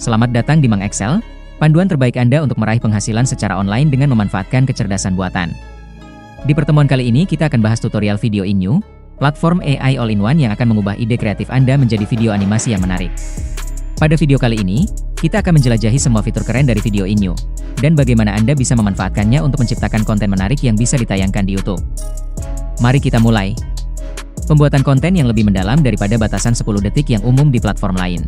Selamat datang di Mang Excel, panduan terbaik Anda untuk meraih penghasilan secara online dengan memanfaatkan kecerdasan buatan. Di pertemuan kali ini kita akan bahas tutorial video Inyu, platform AI all-in-one yang akan mengubah ide kreatif Anda menjadi video animasi yang menarik. Pada video kali ini, kita akan menjelajahi semua fitur keren dari video Inyu, dan bagaimana Anda bisa memanfaatkannya untuk menciptakan konten menarik yang bisa ditayangkan di YouTube. Mari kita mulai. Pembuatan konten yang lebih mendalam daripada batasan 10 detik yang umum di platform lain.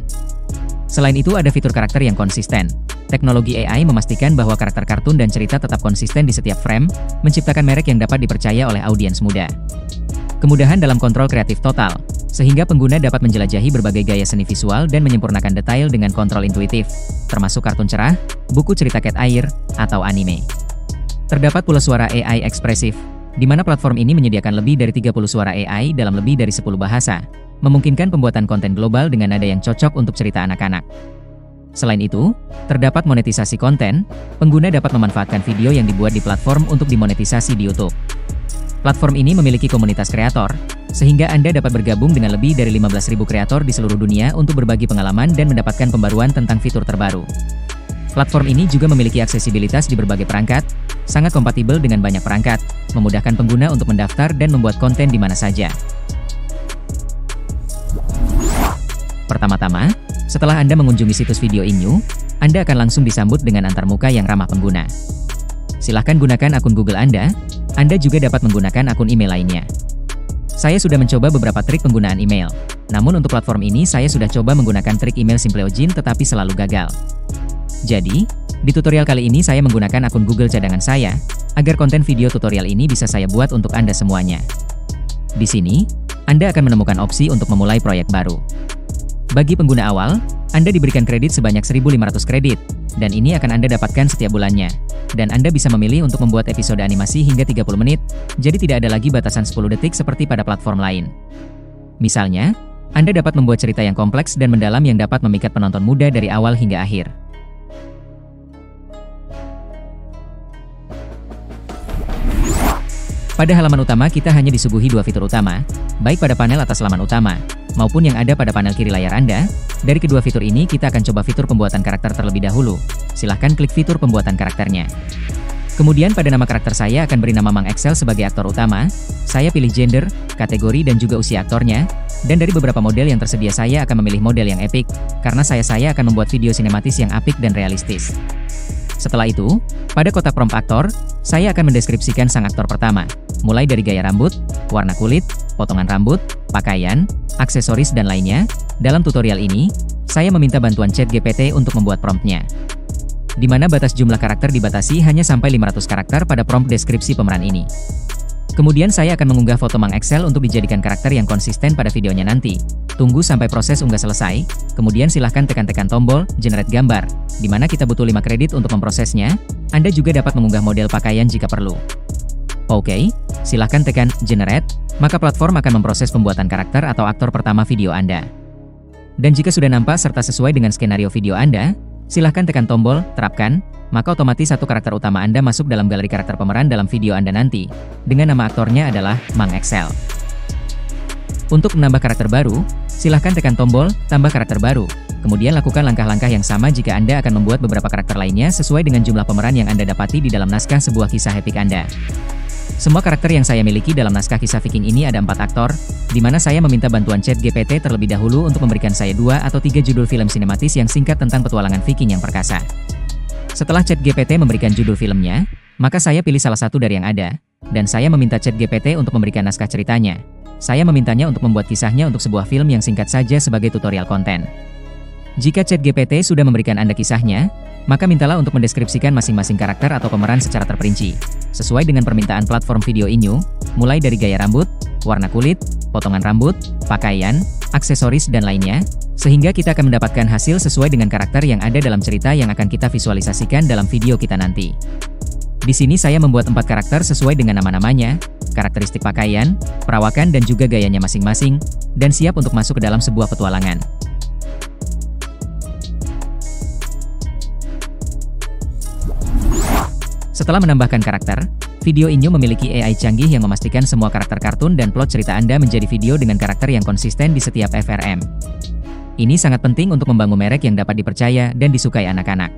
Selain itu ada fitur karakter yang konsisten. Teknologi AI memastikan bahwa karakter kartun dan cerita tetap konsisten di setiap frame, menciptakan merek yang dapat dipercaya oleh audiens muda. Kemudahan dalam kontrol kreatif total, sehingga pengguna dapat menjelajahi berbagai gaya seni visual dan menyempurnakan detail dengan kontrol intuitif, termasuk kartun cerah, buku cerita cat air, atau anime. Terdapat pula suara AI ekspresif, di mana platform ini menyediakan lebih dari 30 suara AI dalam lebih dari 10 bahasa, memungkinkan pembuatan konten global dengan nada yang cocok untuk cerita anak-anak. Selain itu, terdapat monetisasi konten, pengguna dapat memanfaatkan video yang dibuat di platform untuk dimonetisasi di YouTube. Platform ini memiliki komunitas kreator, sehingga Anda dapat bergabung dengan lebih dari 15.000 kreator di seluruh dunia untuk berbagi pengalaman dan mendapatkan pembaruan tentang fitur terbaru. Platform ini juga memiliki aksesibilitas di berbagai perangkat, sangat kompatibel dengan banyak perangkat, memudahkan pengguna untuk mendaftar dan membuat konten di mana saja. Pertama-tama, setelah Anda mengunjungi situs video Inyu, Anda akan langsung disambut dengan antarmuka yang ramah pengguna. Silahkan gunakan akun Google Anda juga dapat menggunakan akun email lainnya. Saya sudah mencoba beberapa trik penggunaan email, namun untuk platform ini saya sudah coba menggunakan trik email Simpleogene tetapi selalu gagal. Jadi, di tutorial kali ini saya menggunakan akun Google cadangan saya, agar konten video tutorial ini bisa saya buat untuk Anda semuanya. Di sini, Anda akan menemukan opsi untuk memulai proyek baru. Bagi pengguna awal, Anda diberikan kredit sebanyak 1.500 kredit, dan ini akan Anda dapatkan setiap bulannya. Dan Anda bisa memilih untuk membuat episode animasi hingga 30 menit, jadi tidak ada lagi batasan 10 detik seperti pada platform lain. Misalnya, Anda dapat membuat cerita yang kompleks dan mendalam yang dapat memikat penonton muda dari awal hingga akhir. Pada halaman utama kita hanya disuguhi dua fitur utama, baik pada panel atas halaman utama, maupun yang ada pada panel kiri layar Anda. Dari kedua fitur ini kita akan coba fitur pembuatan karakter terlebih dahulu. Silahkan klik fitur pembuatan karakternya. Kemudian pada nama karakter saya akan beri nama Mang Excel sebagai aktor utama, saya pilih gender, kategori dan juga usia aktornya, dan dari beberapa model yang tersedia saya akan memilih model yang epic, karena saya akan membuat video sinematis yang apik dan realistis. Setelah itu, pada kotak prompt aktor, saya akan mendeskripsikan sang aktor pertama, mulai dari gaya rambut, warna kulit, potongan rambut, pakaian, aksesoris dan lainnya. Dalam tutorial ini, saya meminta bantuan ChatGPT untuk membuat promptnya, di mana batas jumlah karakter dibatasi hanya sampai 500 karakter pada prompt deskripsi pemeran ini. Kemudian saya akan mengunggah foto Mang Excel untuk dijadikan karakter yang konsisten pada videonya nanti. Tunggu sampai proses unggah selesai, kemudian silahkan tekan tombol Generate Gambar, di mana kita butuh 5 kredit untuk memprosesnya. Anda juga dapat mengunggah model pakaian jika perlu. Oke, silahkan tekan Generate, maka platform akan memproses pembuatan karakter atau aktor pertama video Anda. Dan jika sudah nampak serta sesuai dengan skenario video Anda, silahkan tekan tombol Terapkan, maka otomatis satu karakter utama Anda masuk dalam galeri karakter pemeran dalam video Anda nanti, dengan nama aktornya adalah Mang Excel. Untuk menambah karakter baru, silahkan tekan tombol Tambah karakter baru, kemudian lakukan langkah-langkah yang sama jika Anda akan membuat beberapa karakter lainnya sesuai dengan jumlah pemeran yang Anda dapati di dalam naskah sebuah kisah epik Anda. Semua karakter yang saya miliki dalam naskah kisah Viking ini ada 4 aktor, di mana saya meminta bantuan ChatGPT terlebih dahulu untuk memberikan saya 2 atau 3 judul film sinematis yang singkat tentang petualangan Viking yang perkasa. Setelah ChatGPT memberikan judul filmnya, maka saya pilih salah satu dari yang ada, dan saya meminta ChatGPT untuk memberikan naskah ceritanya. Saya memintanya untuk membuat kisahnya untuk sebuah film yang singkat saja sebagai tutorial konten. Jika ChatGPT sudah memberikan Anda kisahnya, maka mintalah untuk mendeskripsikan masing-masing karakter atau pemeran secara terperinci, sesuai dengan permintaan platform video Inyu, mulai dari gaya rambut, warna kulit, potongan rambut, pakaian, aksesoris dan lainnya, sehingga kita akan mendapatkan hasil sesuai dengan karakter yang ada dalam cerita yang akan kita visualisasikan dalam video kita nanti. Di sini saya membuat 4 karakter sesuai dengan nama-namanya, karakteristik pakaian, perawakan dan juga gayanya masing-masing, dan siap untuk masuk ke dalam sebuah petualangan. Setelah menambahkan karakter, video Inyu memiliki AI canggih yang memastikan semua karakter kartun dan plot cerita Anda menjadi video dengan karakter yang konsisten di setiap FRM. Ini sangat penting untuk membangun merek yang dapat dipercaya dan disukai anak-anak.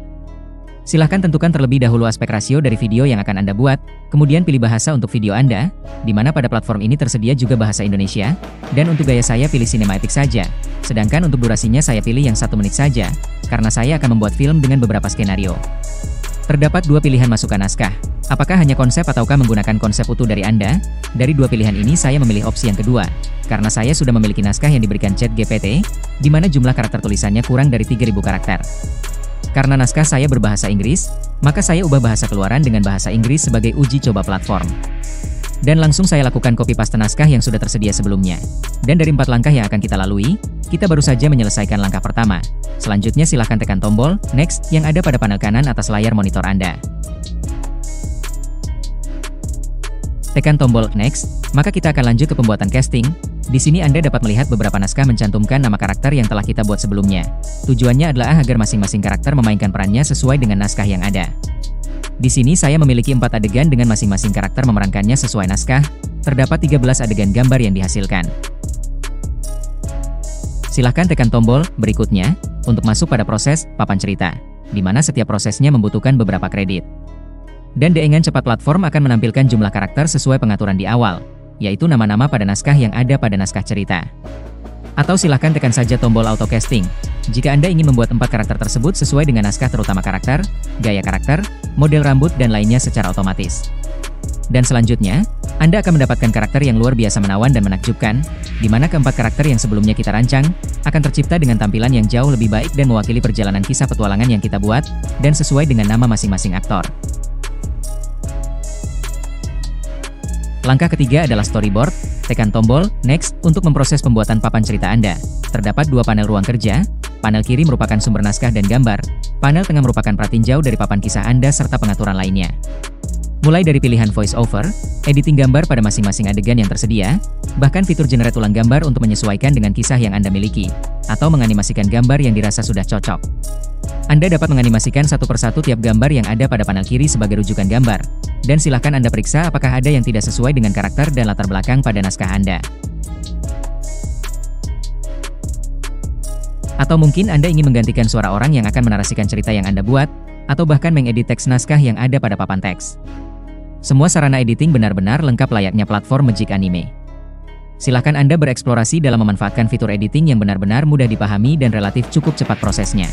Silahkan tentukan terlebih dahulu aspek rasio dari video yang akan Anda buat, kemudian pilih bahasa untuk video Anda, di mana pada platform ini tersedia juga bahasa Indonesia, dan untuk gaya saya pilih sinematik saja, sedangkan untuk durasinya saya pilih yang 1 menit saja, karena saya akan membuat film dengan beberapa skenario. Terdapat 2 pilihan masukkan naskah. Apakah hanya konsep ataukah menggunakan konsep utuh dari Anda? Dari 2 pilihan ini saya memilih opsi yang kedua, karena saya sudah memiliki naskah yang diberikan ChatGPT, di mana jumlah karakter tulisannya kurang dari 3.000 karakter. Karena naskah saya berbahasa Inggris, maka saya ubah bahasa keluaran dengan bahasa Inggris sebagai uji coba platform. Dan langsung saya lakukan copy paste naskah yang sudah tersedia sebelumnya. Dan dari 4 langkah yang akan kita lalui, kita baru saja menyelesaikan langkah pertama. Selanjutnya silahkan tekan tombol Next yang ada pada panel kanan atas layar monitor Anda. Tekan tombol Next, maka kita akan lanjut ke pembuatan casting. Di sini Anda dapat melihat beberapa naskah mencantumkan nama karakter yang telah kita buat sebelumnya. Tujuannya adalah agar masing-masing karakter memainkan perannya sesuai dengan naskah yang ada. Di sini saya memiliki 4 adegan dengan masing-masing karakter memerankannya sesuai naskah. Terdapat 13 adegan gambar yang dihasilkan. Silahkan tekan tombol berikutnya untuk masuk pada proses papan cerita, di mana setiap prosesnya membutuhkan beberapa kredit. Dan dengan cepat platform akan menampilkan jumlah karakter sesuai pengaturan di awal, yaitu nama-nama pada naskah yang ada pada naskah cerita. Atau silahkan tekan saja tombol auto casting, jika Anda ingin membuat 4 karakter tersebut sesuai dengan naskah terutama karakter, gaya karakter, model rambut dan lainnya secara otomatis. Dan selanjutnya, Anda akan mendapatkan karakter yang luar biasa menawan dan menakjubkan, di mana keempat karakter yang sebelumnya kita rancang, akan tercipta dengan tampilan yang jauh lebih baik dan mewakili perjalanan kisah petualangan yang kita buat, dan sesuai dengan nama masing-masing aktor. Langkah ketiga adalah storyboard, tekan tombol Next untuk memproses pembuatan papan cerita Anda. Terdapat 2 panel ruang kerja, panel kiri merupakan sumber naskah dan gambar, panel tengah merupakan pratinjau dari papan kisah Anda serta pengaturan lainnya. Mulai dari pilihan voice over, editing gambar pada masing-masing adegan yang tersedia, bahkan fitur generate ulang gambar untuk menyesuaikan dengan kisah yang Anda miliki, atau menganimasikan gambar yang dirasa sudah cocok. Anda dapat menganimasikan satu persatu tiap gambar yang ada pada panel kiri sebagai rujukan gambar, dan silahkan Anda periksa apakah ada yang tidak sesuai dengan karakter dan latar belakang pada naskah Anda. Atau mungkin Anda ingin menggantikan suara orang yang akan menarasikan cerita yang Anda buat, atau bahkan mengedit teks naskah yang ada pada papan teks. Semua sarana editing benar-benar lengkap layaknya platform Magic Anime. Silahkan Anda bereksplorasi dalam memanfaatkan fitur editing yang benar-benar mudah dipahami dan relatif cukup cepat prosesnya.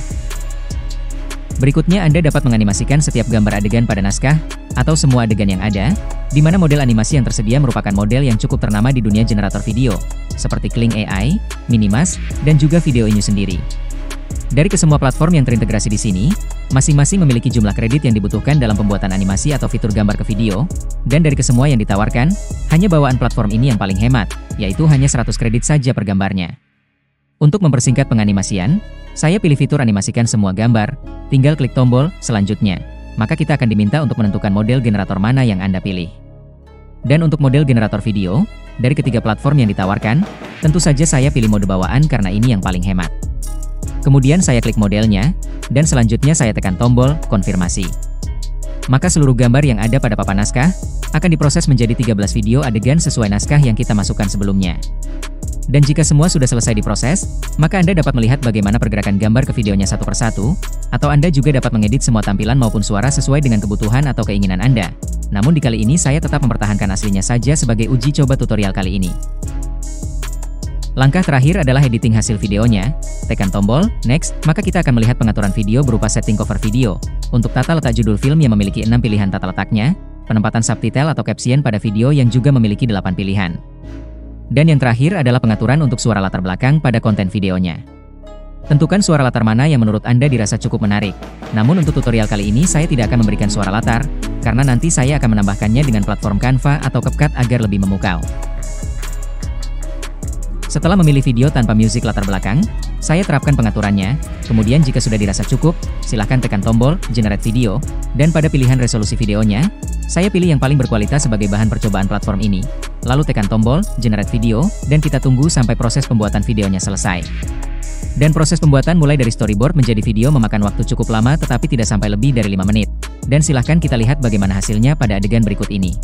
Berikutnya Anda dapat menganimasikan setiap gambar adegan pada naskah, atau semua adegan yang ada, di mana model animasi yang tersedia merupakan model yang cukup ternama di dunia generator video, seperti Kling AI, Minimas, dan juga Video Inu sendiri. Dari kesemua platform yang terintegrasi di sini, masing-masing memiliki jumlah kredit yang dibutuhkan dalam pembuatan animasi atau fitur gambar ke video, dan dari kesemua yang ditawarkan, hanya bawaan platform ini yang paling hemat, yaitu hanya 100 kredit saja per gambarnya. Untuk mempersingkat penganimasian, saya pilih fitur animasikan semua gambar, tinggal klik tombol selanjutnya, maka kita akan diminta untuk menentukan model generator mana yang Anda pilih. Dan untuk model generator video, dari ketiga platform yang ditawarkan, tentu saja saya pilih mode bawaan karena ini yang paling hemat. Kemudian saya klik modelnya, dan selanjutnya saya tekan tombol konfirmasi. Maka seluruh gambar yang ada pada papan naskah, akan diproses menjadi 13 video adegan sesuai naskah yang kita masukkan sebelumnya. Dan jika semua sudah selesai diproses, maka Anda dapat melihat bagaimana pergerakan gambar ke videonya satu persatu, atau Anda juga dapat mengedit semua tampilan maupun suara sesuai dengan kebutuhan atau keinginan Anda. Namun di kali ini saya tetap mempertahankan aslinya saja sebagai uji coba tutorial kali ini. Langkah terakhir adalah editing hasil videonya. Tekan tombol Next, maka kita akan melihat pengaturan video berupa setting cover video. Untuk tata letak judul film yang memiliki 6 pilihan tata letaknya, penempatan subtitle atau caption pada video yang juga memiliki 8 pilihan. Dan yang terakhir adalah pengaturan untuk suara latar belakang pada konten videonya. Tentukan suara latar mana yang menurut Anda dirasa cukup menarik. Namun untuk tutorial kali ini saya tidak akan memberikan suara latar, karena nanti saya akan menambahkannya dengan platform Canva atau CapCut agar lebih memukau. Setelah memilih video tanpa musik latar belakang, saya terapkan pengaturannya, kemudian jika sudah dirasa cukup, silahkan tekan tombol Generate Video, dan pada pilihan resolusi videonya, saya pilih yang paling berkualitas sebagai bahan percobaan platform ini. Lalu tekan tombol Generate Video, dan kita tunggu sampai proses pembuatan videonya selesai. Dan proses pembuatan mulai dari storyboard menjadi video memakan waktu cukup lama tetapi tidak sampai lebih dari 5 menit. Dan silahkan kita lihat bagaimana hasilnya pada adegan berikut ini.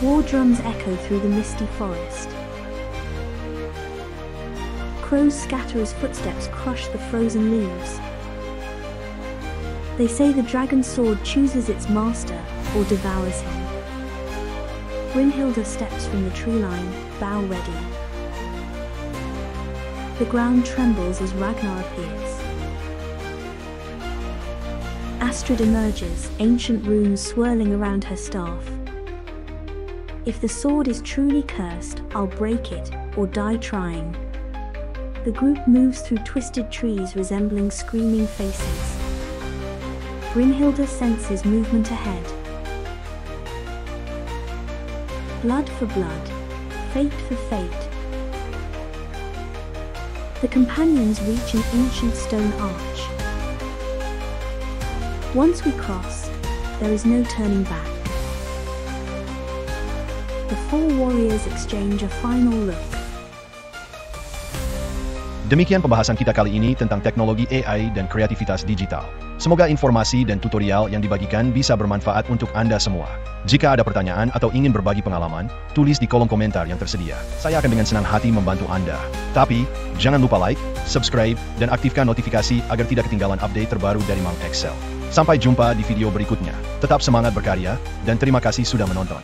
War drums echo through the misty forest. crows scatter as footsteps crush the frozen leaves. They say the dragon's sword chooses its master or devours him. Brynhilda steps from the tree line, bow ready. The ground trembles as Ragnar appears. Astrid emerges, ancient runes swirling around her staff. If the sword is truly cursed, I'll break it, or die trying. The group moves through twisted trees resembling screaming faces. Brynhilda senses movement ahead. Blood for blood, fate for fate. The companions reach an ancient stone arch. Once we cross, there is no turning back. The four warriors exchange a final look. Demikian pembahasan kita kali ini tentang teknologi AI dan kreativitas digital. Semoga informasi dan tutorial yang dibagikan bisa bermanfaat untuk Anda semua. Jika ada pertanyaan atau ingin berbagi pengalaman, tulis di kolom komentar yang tersedia. Saya akan dengan senang hati membantu Anda. Tapi, jangan lupa like, subscribe, dan aktifkan notifikasi agar tidak ketinggalan update terbaru dari Mang Excel. Sampai jumpa di video berikutnya. Tetap semangat berkarya, dan terima kasih sudah menonton.